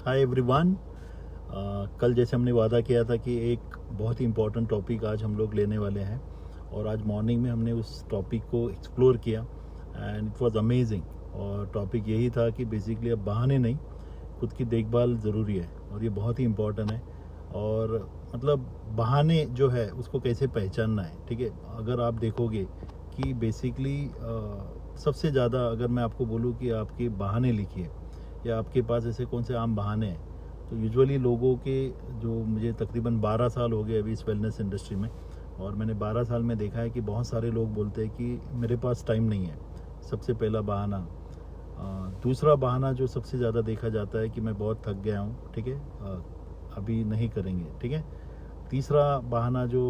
Hi everyone. कल जैसे हमने वादा किया था कि एक बहुत ही इम्पोर्टेंट टॉपिक आज हम लोग लेने वाले हैं और आज मॉर्निंग में हमने उस टॉपिक को एक्सप्लोर किया एंड इट वाज अमेजिंग। और टॉपिक यही था कि बेसिकली अब बहाने नहीं, खुद की देखभाल ज़रूरी है और ये बहुत ही इम्पोर्टेंट है। और मतलब बहाने जो है उसको कैसे पहचानना है, ठीक है। अगर आप देखोगे कि बेसिकली सबसे ज़्यादा अगर मैं आपको बोलूँ कि आपके बहाने लिखिए या आपके पास ऐसे कौन से आम बहाने हैं, तो यूजुअली लोगों के जो मुझे तकरीबन 12 साल हो गए अभी इस वेलनेस इंडस्ट्री में, और मैंने 12 साल में देखा है कि बहुत सारे लोग बोलते हैं कि मेरे पास टाइम नहीं है। सबसे पहला बहाना। दूसरा बहाना जो सबसे ज़्यादा देखा जाता है कि मैं बहुत थक गया हूँ, ठीक है, अभी नहीं करेंगे, ठीक है। तीसरा बहाना जो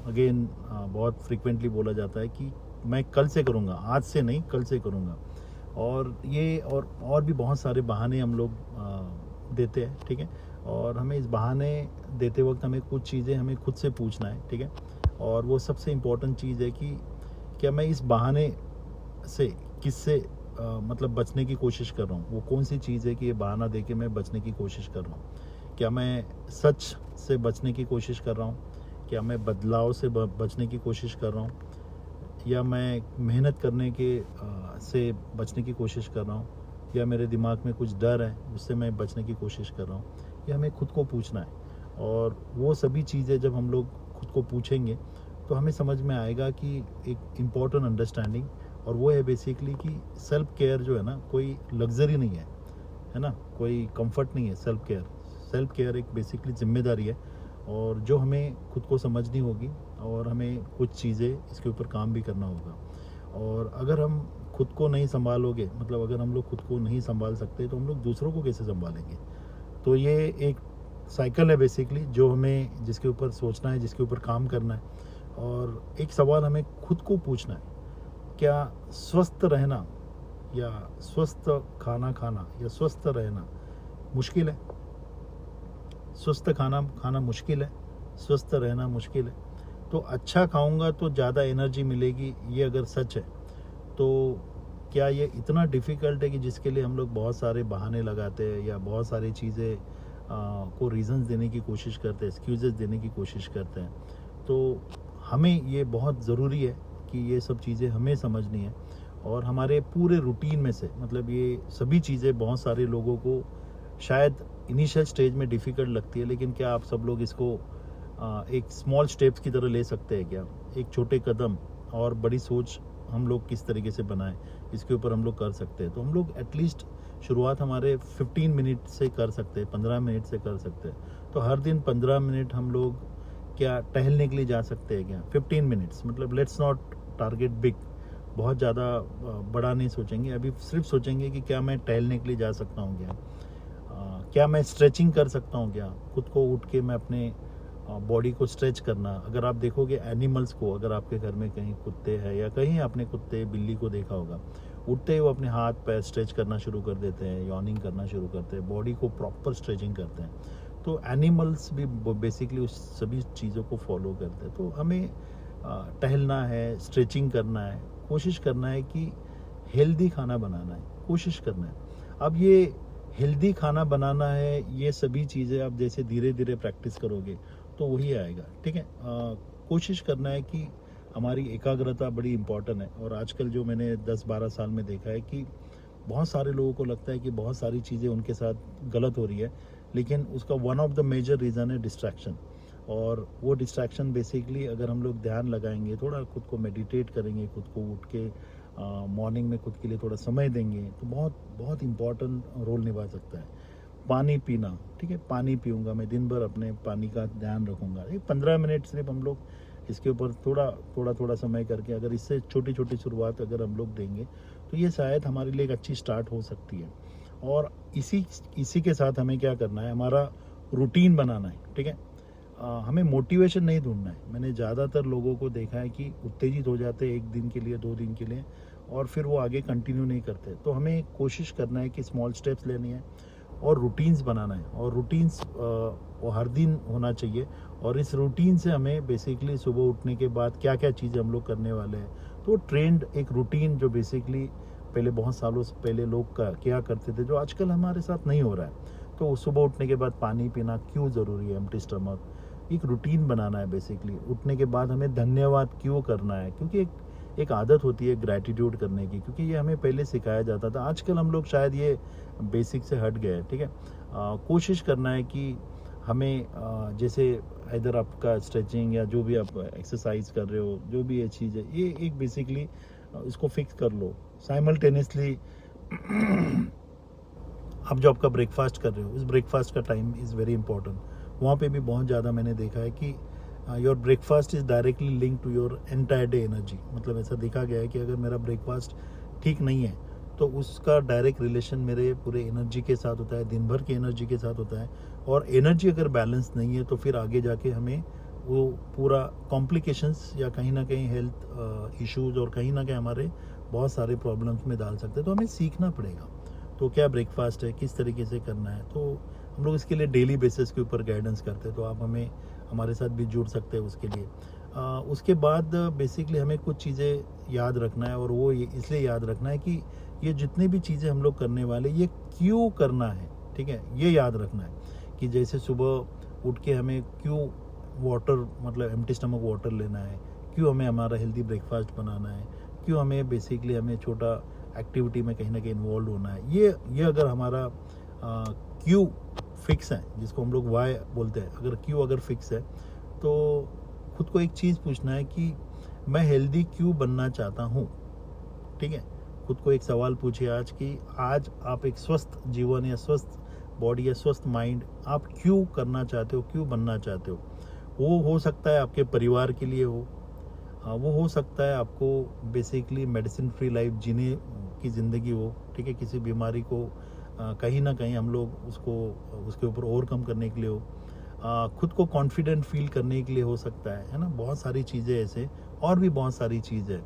अगेन बहुत फ्रिक्वेंटली बोला जाता है कि मैं कल से करूँगा, आज से नहीं कल से करूँगा। और ये और भी बहुत सारे बहाने हम लोग देते हैं, ठीक है। और हमें इस बहाने देते वक्त हमें कुछ चीज़ें हमें खुद से पूछना है, ठीक है। और वो सबसे इम्पोर्टेंट चीज़ है कि क्या मैं इस बहाने से किससे मतलब बचने की कोशिश कर रहा हूँ। वो कौन सी चीज़ है कि ये बहाना दे के मैं बचने की कोशिश कर रहा हूँ। क्या मैं सच से बचने की कोशिश कर रहा हूँ, क्या मैं बदलाव से बचने की कोशिश कर रहा हूँ, या मैं मेहनत करने के से बचने की कोशिश कर रहा हूँ, या मेरे दिमाग में कुछ डर है उससे मैं बचने की कोशिश कर रहा हूँ। ये हमें खुद को पूछना है। और वो सभी चीज़ें जब हम लोग खुद को पूछेंगे तो हमें समझ में आएगा कि एक इम्पॉर्टेंट अंडरस्टैंडिंग, और वो है बेसिकली कि सेल्फ केयर जो है ना, कोई लग्जरी नहीं है ना, कोई कंफर्ट नहीं है। सेल्फ केयर एक बेसिकली जिम्मेदारी है और जो हमें खुद को समझनी होगी और हमें कुछ चीज़ें इसके ऊपर काम भी करना होगा। और अगर हम खुद को नहीं संभालोगे, मतलब अगर हम लोग खुद को नहीं संभाल सकते तो हम लोग दूसरों को कैसे संभालेंगे। तो ये एक साइकिल है बेसिकली जो हमें जिसके ऊपर सोचना है, जिसके ऊपर काम करना है। और एक सवाल हमें खुद को पूछना है, क्या स्वस्थ रहना या स्वस्थ खाना खाना या स्वस्थ रहना मुश्किल है। स्वस्थ खाना खाना मुश्किल है, स्वस्थ रहना मुश्किल है। तो अच्छा खाऊंगा तो ज़्यादा एनर्जी मिलेगी, ये अगर सच है तो क्या ये इतना डिफ़िकल्ट है कि जिसके लिए हम लोग बहुत सारे बहाने लगाते हैं या बहुत सारी चीज़ें को रीज़न्स देने की कोशिश करते हैं, एक्सक्यूज़ेस देने की कोशिश करते हैं। तो हमें ये बहुत ज़रूरी है कि ये सब चीज़ें हमें समझनी है। और हमारे पूरे रूटीन में से, मतलब ये सभी चीज़ें बहुत सारे लोगों को शायद इनिशियल स्टेज में डिफ़िकल्ट लगती है, लेकिन क्या आप सब लोग इसको एक स्मॉल स्टेप्स की तरह ले सकते हैं क्या। एक छोटे कदम और बड़ी सोच हम लोग किस तरीके से बनाएं, इसके ऊपर हम लोग कर सकते हैं। तो हम लोग एटलीस्ट शुरुआत हमारे 15 मिनट से कर सकते हैं, 15 मिनट से कर सकते हैं। तो हर दिन 15 मिनट हम लोग क्या टहलने के लिए जा सकते हैं क्या। 15 मिनट्स, मतलब लेट्स नॉट टारगेट बिग, बहुत ज़्यादा बड़ा नहीं सोचेंगे। अभी सिर्फ सोचेंगे कि क्या मैं टहलने के लिए जा सकता हूँ क्या, क्या मैं स्ट्रेचिंग कर सकता हूँ क्या। खुद को उठ के मैं अपने बॉडी को स्ट्रेच करना। अगर आप देखोगे एनिमल्स को, अगर आपके घर में कहीं कुत्ते हैं या कहीं आपने कुत्ते बिल्ली को देखा होगा, उठते ही वो अपने हाथ पैर स्ट्रेच करना शुरू कर देते हैं, यॉर्निंग करना शुरू करते हैं, बॉडी को प्रॉपर स्ट्रेचिंग करते हैं। तो एनिमल्स भी बेसिकली उस सभी चीज़ों को फॉलो करते हैं। तो हमें टहलना है, स्ट्रेचिंग करना है, कोशिश करना है कि हेल्दी खाना बनाना है, कोशिश करना है। अब ये हेल्दी खाना बनाना है, ये सभी चीज़ें आप जैसे धीरे धीरे प्रैक्टिस करोगे तो वही आएगा, ठीक है। कोशिश करना है कि हमारी एकाग्रता बड़ी इम्पॉर्टेंट है। और आजकल जो मैंने 10-12 साल में देखा है कि बहुत सारे लोगों को लगता है कि बहुत सारी चीज़ें उनके साथ गलत हो रही है, लेकिन उसका one of the major reason है डिस्ट्रैक्शन। और वो डिस्ट्रैक्शन बेसिकली अगर हम लोग ध्यान लगाएंगे, थोड़ा खुद को मेडिटेट करेंगे, खुद को उठ के मॉर्निंग में खुद के लिए थोड़ा समय देंगे तो बहुत बहुत इम्पॉर्टेंट रोल निभा सकता है। पानी पीना, ठीक है, पानी पीऊँगा मैं दिन भर, अपने पानी का ध्यान रखूँगा। ये 15 मिनट सिर्फ हम लोग इसके ऊपर थोड़ा समय करके अगर इससे छोटी छोटी शुरुआत अगर हम लोग देंगे तो ये शायद हमारे लिए एक अच्छी स्टार्ट हो सकती है। और इसी के साथ हमें क्या करना है, हमारा रूटीन बनाना है, ठीक है। हमें मोटिवेशन नहीं ढूंढना है। मैंने ज़्यादातर लोगों को देखा है कि उत्तेजित हो जाते हैं 1 दिन के लिए, 2 दिन के लिए, और फिर वो आगे कंटिन्यू नहीं करते। तो हमें कोशिश करना है कि स्मॉल स्टेप्स लेनी है और रूटीन्स बनाना है। और रूटीन्स वो हर दिन होना चाहिए। और इस रूटीन से हमें बेसिकली सुबह उठने के बाद क्या क्या चीज़ें हम लोग करने वाले हैं, तो ट्रेंड एक रूटीन जो बेसिकली पहले बहुत सालों से पहले लोग किया करते थे, जो आजकल हमारे साथ नहीं हो रहा है। तो सुबह उठने के बाद पानी पीना क्यों ज़रूरी है, एम्प्टी स्टमक, एक रूटीन बनाना है बेसिकली। उठने के बाद हमें धन्यवाद क्यों करना है, क्योंकि एक आदत होती है ग्रैटिट्यूड करने की, क्योंकि ये हमें पहले सिखाया जाता था। आजकल हम लोग शायद ये बेसिक से हट गए, ठीक है। कोशिश करना है कि हमें जैसे इधर आपका स्ट्रेचिंग या जो भी आप एक्सरसाइज कर रहे हो, जो भी ये चीज़ है, ये एक बेसिकली इसको फिक्स कर लो साइमल्टेनियसली। आप जो आपका ब्रेकफास्ट कर रहे हो, इस ब्रेकफास्ट का टाइम इज़ वेरी इंपॉर्टेंट। वहाँ पे भी बहुत ज़्यादा मैंने देखा है कि your breakfast is directly link to your entire day energy. मतलब ऐसा देखा गया है कि अगर मेरा ब्रेकफास्ट ठीक नहीं है तो उसका डायरेक्ट रिलेशन मेरे पूरे एनर्जी के साथ होता है, दिन भर की एनर्जी के साथ होता है। और एनर्जी अगर बैलेंस नहीं है तो फिर आगे जाके हमें वो पूरा कॉम्प्लिकेशंस या कहीं ना कहीं हेल्थ इश्यूज और कहीं ना कहीं हमारे बहुत सारे प्रॉब्लम्स में डाल सकते हैं। तो हमें सीखना पड़ेगा तो क्या ब्रेकफास्ट है, किस तरीके से करना है। तो हम लोग इसके लिए डेली बेसिस के ऊपर गाइडेंस करते हैं, तो आप हमें हमारे साथ भी जुड़ सकते हैं उसके लिए। उसके बाद बेसिकली हमें कुछ चीज़ें याद रखना है, और वो इसलिए याद रखना है कि ये जितनी भी चीज़ें हम लोग करने वाले ये क्यों करना है, ठीक है। ये याद रखना है कि जैसे सुबह उठ के हमें क्यों वाटर, मतलब एम्प्टी स्टमक वाटर लेना है, क्यों हमें हमारा हेल्दी ब्रेकफास्ट बनाना है, क्यों हमें बेसिकली हमें छोटा एक्टिविटी में कहीं ना कहीं इन्वॉल्व होना है। ये अगर हमारा क्यों फिक्स है, जिसको हम लोग वाई बोलते हैं, अगर क्यों अगर फिक्स है तो खुद को एक चीज़ पूछना है कि मैं हेल्दी क्यों बनना चाहता हूँ, ठीक है। खुद को एक सवाल पूछिए आज कि आज आप एक स्वस्थ जीवन या स्वस्थ बॉडी या स्वस्थ माइंड आप क्यों करना चाहते हो, क्यों बनना चाहते हो। वो हो सकता है आपके परिवार के लिए हो, वो हो सकता है आपको बेसिकली मेडिसिन फ्री लाइफ जीने की ज़िंदगी हो, ठीक है। किसी बीमारी को कहीं ना कहीं हम लोग उसके ऊपर ओवरकम करने के लिए हो, खुद को कॉन्फिडेंट फील करने के लिए हो सकता है ना। बहुत सारी चीज़ें ऐसे, और भी बहुत सारी चीज़ें।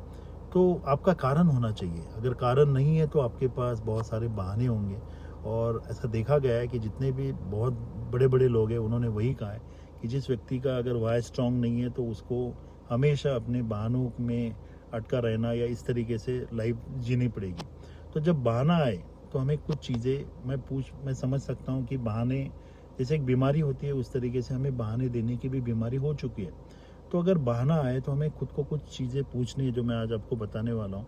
तो आपका कारण होना चाहिए। अगर कारण नहीं है तो आपके पास बहुत सारे बहाने होंगे। और ऐसा देखा गया है कि जितने भी बहुत बड़े बड़े लोग हैं उन्होंने वही कहा है कि जिस व्यक्ति का अगर वाई स्ट्रांग नहीं है तो उसको हमेशा अपने बहानों में अटका रहना या इस तरीके से लाइफ जीनी पड़ेगी। तो जब बहाना आए तो हमें कुछ चीज़ें मैं समझ सकता हूँ कि बहाने जैसे एक बीमारी होती है उस तरीके से हमें बहाने देने की भी बीमारी हो चुकी है। तो अगर बहाना आए तो हमें खुद को कुछ चीज़ें पूछनी है जो मैं आज आपको बताने वाला हूँ।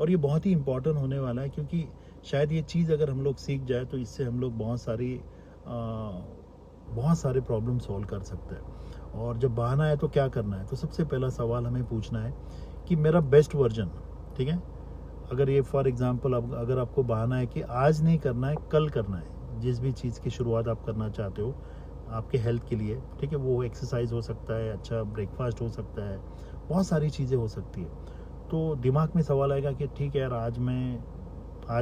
और ये बहुत ही इंपॉर्टेंट होने वाला है, क्योंकि शायद ये चीज़ अगर हम लोग सीख जाए तो इससे हम लोग बहुत सारे प्रॉब्लम सॉल्व कर सकते हैं। और जब बहाना है तो क्या करना है, तो सबसे पहला सवाल हमें पूछना है कि मेरा बेस्ट वर्जन, ठीक है। अगर ये फॉर एग्जांपल अगर आपको बहाना है कि आज नहीं करना है, कल करना है, जिस भी चीज़ की शुरुआत आप करना चाहते हो आपके हेल्थ के लिए, ठीक है। वो एक्सरसाइज हो सकता है, अच्छा ब्रेकफास्ट हो सकता है, बहुत सारी चीज़ें हो सकती है। तो दिमाग में सवाल आएगा कि ठीक है यार, आज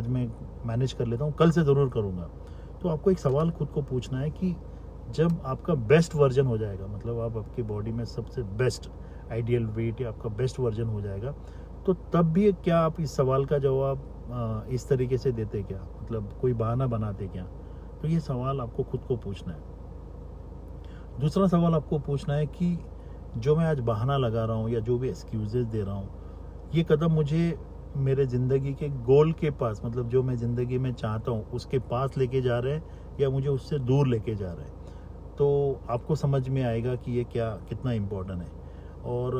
मैं मैनेज कर लेता हूँ, कल से ज़रूर करूँगा। तो आपको एक सवाल खुद को पूछना है कि जब आपका बेस्ट वर्जन हो जाएगा, मतलब आप आपकी बॉडी में सबसे बेस्ट आइडियल वेट या आपका बेस्ट वर्जन हो जाएगा, तो तब भी क्या आप इस सवाल का जवाब इस तरीके से देते क्या, मतलब कोई बहाना बनाते क्या। तो ये सवाल आपको खुद को पूछना है। दूसरा सवाल आपको पूछना है कि जो मैं आज बहाना लगा रहा हूँ या जो भी एक्सक्यूजेस दे रहा हूँ, ये कदम मुझे मेरे ज़िंदगी के गोल के पास, मतलब जो मैं ज़िंदगी में चाहता हूँ उसके पास लेके जा रहे हैं या मुझे उससे दूर लेके जा रहे हैं। तो आपको समझ में आएगा कि ये कितना इम्पोर्टेंट है। और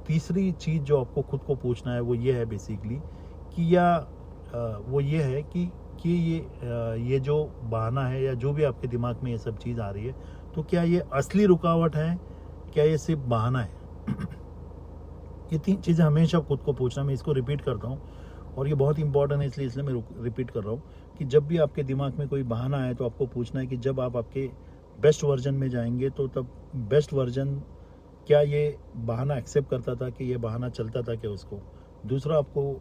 तीसरी चीज़ जो आपको खुद को पूछना है वो ये है बेसिकली कि वो ये है कि ये जो बहाना है या जो भी आपके दिमाग में ये सब चीज़ आ रही है, तो क्या ये असली रुकावट है, क्या ये सिर्फ बहाना है। ये तीन चीज़ें हमेशा खुद को पूछना। मैं इसको रिपीट करता हूँ और ये बहुत इंपॉर्टेंट है, इसलिए मैं रिपीट कर रहा हूँ कि जब भी आपके दिमाग में कोई बहाना आए तो आपको पूछना है कि जब आप आपके बेस्ट वर्जन में जाएंगे तो तब बेस्ट वर्जन क्या ये बहाना एक्सेप्ट करता था, कि ये बहाना चलता था क्या उसको। दूसरा आपको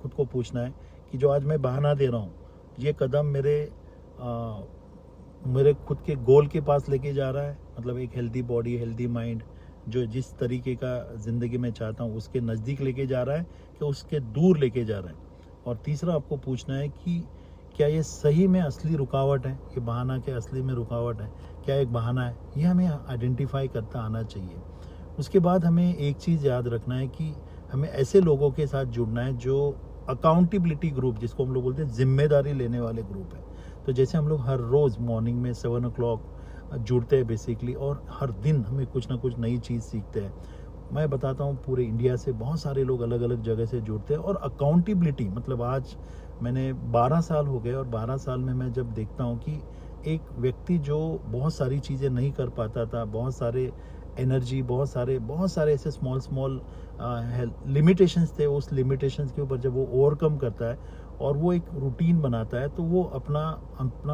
खुद को पूछना है कि जो आज मैं बहाना दे रहा हूँ ये कदम मेरे खुद के गोल के पास लेके जा रहा है, मतलब एक हेल्दी बॉडी, हेल्दी माइंड, जो जिस तरीके का ज़िंदगी में चाहता हूँ उसके नज़दीक लेके जा रहा है कि उसके दूर लेके जा रहा है। और तीसरा आपको पूछना है कि क्या ये सही में असली रुकावट है, ये बहाना क्या असली में रुकावट है, क्या एक बहाना है। ये हमें आइडेंटिफाई करता आना चाहिए। उसके बाद हमें एक चीज़ याद रखना है कि हमें ऐसे लोगों के साथ जुड़ना है जो अकाउंटेबिलिटी ग्रुप, जिसको हम लोग बोलते हैं जिम्मेदारी लेने वाले ग्रुप है। तो जैसे हम लोग हर रोज़ मॉर्निंग में 7 o'clock जुड़ते हैं बेसिकली, और हर दिन हमें कुछ ना कुछ नई चीज़ सीखते हैं। मैं बताता हूँ पूरे इंडिया से बहुत सारे लोग अलग अलग जगह से जुड़ते हैं, और अकाउंटेबिलिटी मतलब आज मैंने 12 साल हो गए, और 12 साल में मैं जब देखता हूँ कि एक व्यक्ति जो बहुत सारी चीज़ें नहीं कर पाता था, बहुत सारे एनर्जी, बहुत सारे ऐसे स्मॉल लिमिटेशंस थे, उस लिमिटेशंस के ऊपर जब वो ओवरकम करता है और वो एक रूटीन बनाता है, तो वो अपना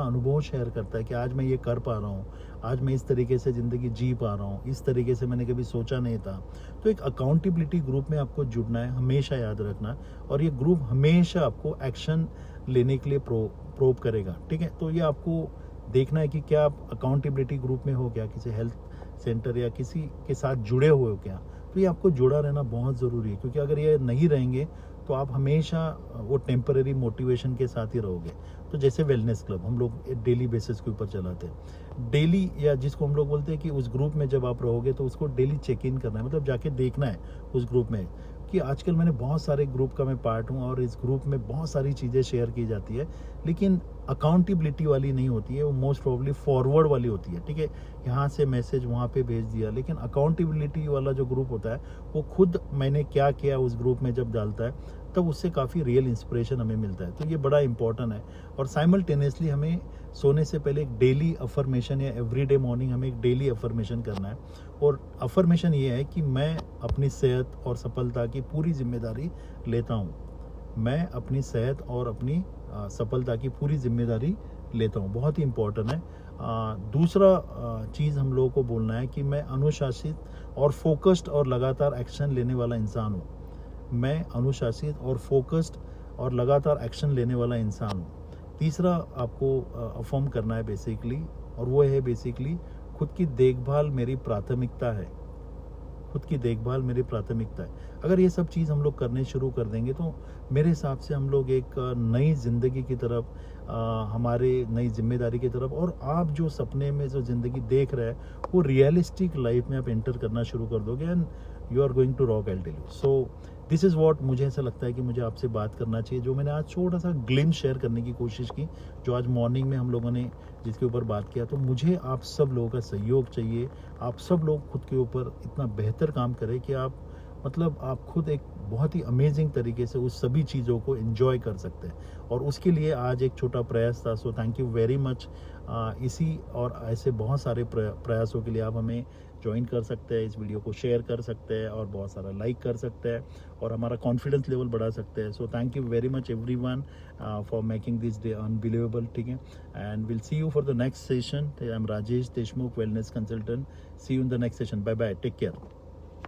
अनुभव शेयर करता है कि आज मैं ये कर पा रहा हूँ, आज मैं इस तरीके से ज़िंदगी जी पा रहा हूँ, इस तरीके से मैंने कभी सोचा नहीं था। तो एक अकाउंटेबिलिटी ग्रुप में आपको जुड़ना है, हमेशा याद रखना, और ये ग्रुप हमेशा आपको एक्शन लेने के लिए प्रोब करेगा, ठीक है। तो ये आपको देखना है कि क्या आप अकाउंटेबिलिटी ग्रुप में हो क्या, किसी हेल्थ सेंटर या किसी के साथ जुड़े हुए हो क्या। तो ये आपको जुड़ा रहना बहुत ज़रूरी है, क्योंकि अगर ये नहीं रहेंगे तो आप हमेशा वो टेम्पररी मोटिवेशन के साथ ही रहोगे। तो जैसे वेलनेस क्लब हम लोग डेली बेसिस के ऊपर चलाते हैं, डेली, या जिसको हम लोग बोलते हैं कि उस ग्रुप में जब आप रहोगे तो उसको डेली चेक इन करना है, मतलब जाके देखना है उस ग्रुप में कि आजकल मैंने बहुत सारे ग्रुप का मैं पार्ट हूँ, और इस ग्रुप में बहुत सारी चीज़ें शेयर की जाती है, लेकिन अकाउंटेबिलिटी वाली नहीं होती है, वो मोस्ट प्रोबेबली फॉरवर्ड वाली होती है, ठीक है। यहाँ से मैसेज वहाँ पे भेज दिया, लेकिन अकाउंटेबिलिटी वाला जो ग्रुप होता है वो खुद मैंने क्या किया उस ग्रुप में जब डालता है, तब उससे काफ़ी रियल इंस्पिरेशन हमें मिलता है। तो ये बड़ा इंपॉर्टेंट है। और साइमल्टेनियसली हमें सोने से पहले एक डेली अफर्मेशन या एवरीडे मॉर्निंग हमें एक डेली अफर्मेशन करना है, और अफर्मेशन ये है कि मैं अपनी सेहत और सफलता की पूरी जिम्मेदारी लेता हूँ। मैं अपनी सेहत और अपनी सफलता की पूरी जिम्मेदारी लेता हूँ, बहुत ही इम्पोर्टेंट है। दूसरा चीज़ हम लोगों को बोलना है कि मैं अनुशासित और फोकस्ड और लगातार एक्शन लेने वाला इंसान हूँ। मैं अनुशासित और फोकस्ड और लगातार एक्शन लेने वाला इंसान हूँ। तीसरा आपको अफर्म करना है बेसिकली, और वो है बेसिकली खुद की देखभाल मेरी प्राथमिकता है। खुद की देखभाल मेरी प्राथमिकता है। अगर ये सब चीज़ हम लोग करने शुरू कर देंगे तो मेरे हिसाब से हम लोग एक नई ज़िंदगी की तरफ, हमारे नई जिम्मेदारी की तरफ, और आप जो सपने में जो ज़िंदगी देख रहे हैं वो रियलिस्टिक लाइफ में आप एंटर करना शुरू कर दोगे, and you are going to rock, I tell you. So this is what मुझे ऐसा लगता है कि मुझे आपसे बात करना चाहिए, जो मैंने आज छोटा सा ग्लिम्स शेयर करने की कोशिश की, जो आज मॉर्निंग में हम लोगों ने जिसके ऊपर बात किया। तो मुझे आप सब लोगों का सहयोग चाहिए, आप सब लोग खुद के ऊपर इतना बेहतर काम करें कि आप मतलब आप खुद एक बहुत ही अमेजिंग तरीके से उस सभी चीज़ों को एंजॉय कर सकते हैं, और उसके लिए आज एक छोटा प्रयास था। सो थैंक यू वेरी मच। इसी और ऐसे बहुत सारे प्रयासों के लिए आप हमें ज्वाइन कर सकते हैं, इस वीडियो को शेयर कर सकते हैं, और बहुत सारा लाइक कर सकते हैं, और हमारा कॉन्फिडेंस लेवल बढ़ा सकते हैं। So thank you very much everyone for making this day unbelievable, ठीक है। And will see you for the next session. I am Rajesh Deshmukh, wellness consultant. See you in the next session. Bye bye, take care.